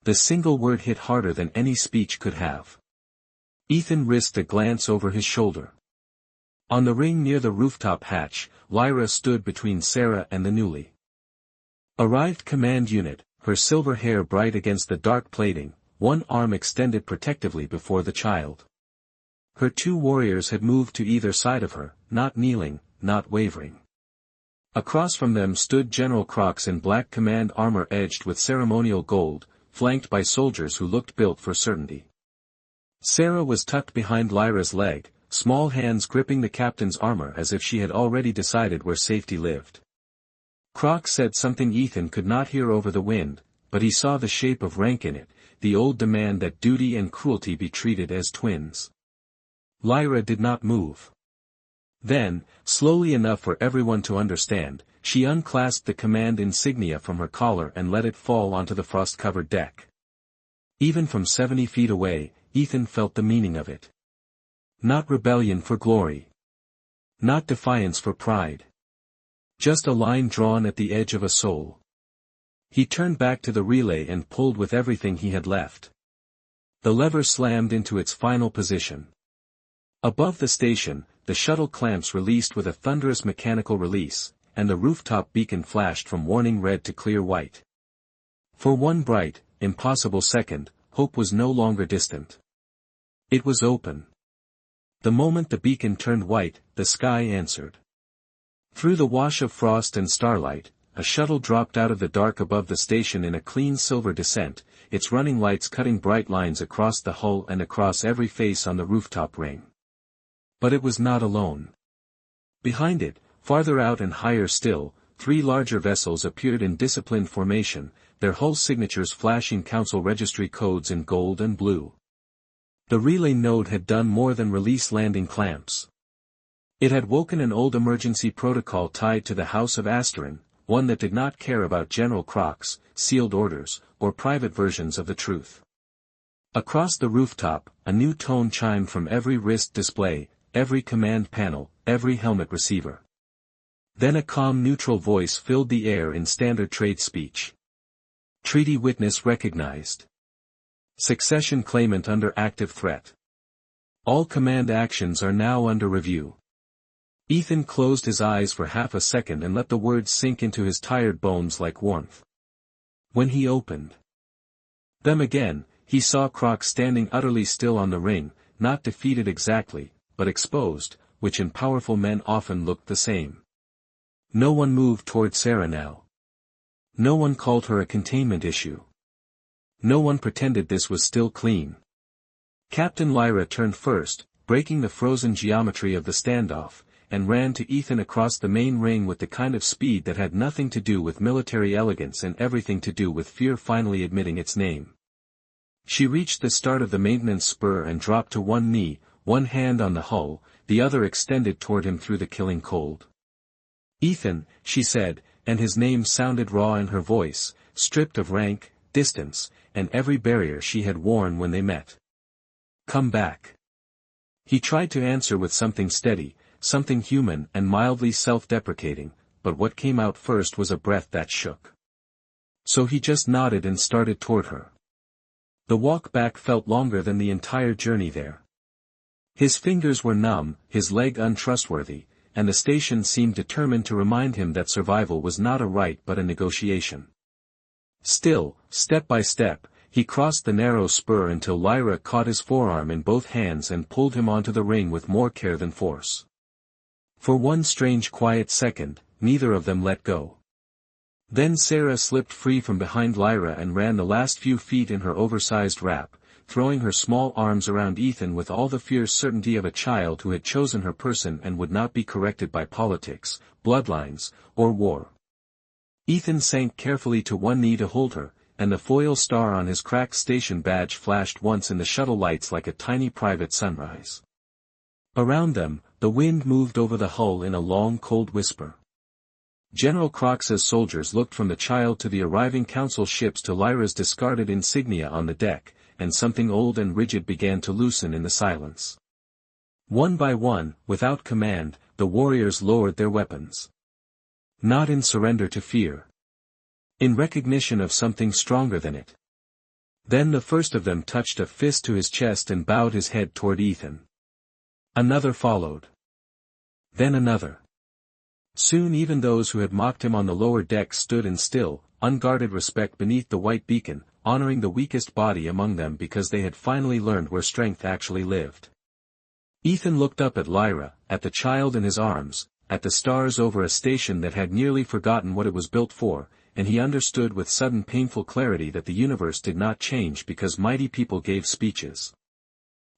The single word hit harder than any speech could have. Ethan risked a glance over his shoulder. On the ring near the rooftop hatch, Lyra stood between Sarah and the newly arrived command unit, her silver hair bright against the dark plating, one arm extended protectively before the child. Her two warriors had moved to either side of her, not kneeling, not wavering. Across from them stood General Crox in black command armor edged with ceremonial gold, flanked by soldiers who looked built for certainty. Sarah was tucked behind Lyra's leg, small hands gripping the captain's armor as if she had already decided where safety lived. Crox said something Ethan could not hear over the wind, but he saw the shape of rank in it, the old demand that duty and cruelty be treated as twins. Lyra did not move. Then, slowly enough for everyone to understand, she unclasped the command insignia from her collar and let it fall onto the frost-covered deck. Even from 70 feet away, Ethan felt the meaning of it. Not rebellion for glory. Not defiance for pride. Just a line drawn at the edge of a soul. He turned back to the relay and pulled with everything he had left. The lever slammed into its final position. Above the station, the shuttle clamps released with a thunderous mechanical release, and the rooftop beacon flashed from warning red to clear white. For one bright, impossible second, hope was no longer distant. It was open. The moment the beacon turned white, the sky answered. Through the wash of frost and starlight, a shuttle dropped out of the dark above the station in a clean silver descent, its running lights cutting bright lines across the hull and across every face on the rooftop ring. But it was not alone. Behind it, farther out and higher still, three larger vessels appeared in disciplined formation, their hull signatures flashing council registry codes in gold and blue. The relay node had done more than release landing clamps. It had woken an old emergency protocol tied to the House of Asterin, one that did not care about General Croc's sealed orders, or private versions of the truth. Across the rooftop, a new tone chimed from every wrist display, every command panel, every helmet receiver. Then a calm neutral voice filled the air in standard trade speech. Treaty witness recognized. Succession claimant under active threat. All command actions are now under review. Ethan closed his eyes for half a second and let the words sink into his tired bones like warmth. When he opened them again, he saw Croc standing utterly still on the ring, not defeated exactly, but exposed, which in powerful men often looked the same. No one moved toward Sarah now. No one called her a containment issue. No one pretended this was still clean. Captain Lyra turned first, breaking the frozen geometry of the standoff, and ran to Ethan across the main ring with the kind of speed that had nothing to do with military elegance and everything to do with fear finally admitting its name. She reached the start of the maintenance spur and dropped to one knee, one hand on the hull, the other extended toward him through the killing cold. "Ethan," she said, and his name sounded raw in her voice, stripped of rank, distance, and every barrier she had worn when they met. "Come back." He tried to answer with something steady, something human and mildly self-deprecating, but what came out first was a breath that shook. So he just nodded and started toward her. The walk back felt longer than the entire journey there. His fingers were numb, his leg untrustworthy, and the station seemed determined to remind him that survival was not a right but a negotiation. Still, step by step, he crossed the narrow spur until Lyra caught his forearm in both hands and pulled him onto the ring with more care than force. For one strange quiet second, neither of them let go. Then Sarah slipped free from behind Lyra and ran the last few feet in her oversized wrap, throwing her small arms around Ethan with all the fierce certainty of a child who had chosen her person and would not be corrected by politics, bloodlines, or war. Ethan sank carefully to one knee to hold her, and the foil star on his cracked station badge flashed once in the shuttle lights like a tiny private sunrise. Around them, the wind moved over the hull in a long cold whisper. General Croc's soldiers looked from the child to the arriving council ships to Lyra's discarded insignia on the deck, and something old and rigid began to loosen in the silence. One by one, without command, the warriors lowered their weapons. Not in surrender to fear. In recognition of something stronger than it. Then the first of them touched a fist to his chest and bowed his head toward Ethan. Another followed. Then another. Soon even those who had mocked him on the lower deck stood in still, unguarded respect beneath the white beacon, honoring the weakest body among them because they had finally learned where strength actually lived. Ethan looked up at Lyra, at the child in his arms, at the stars over a station that had nearly forgotten what it was built for, and he understood with sudden painful clarity that the universe did not change because mighty people gave speeches.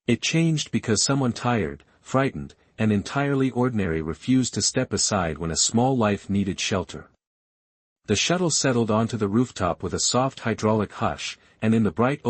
It changed because someone tired, frightened, and entirely ordinary refused to step aside when a small life needed shelter. The shuttle settled onto the rooftop with a soft hydraulic hush, and in the bright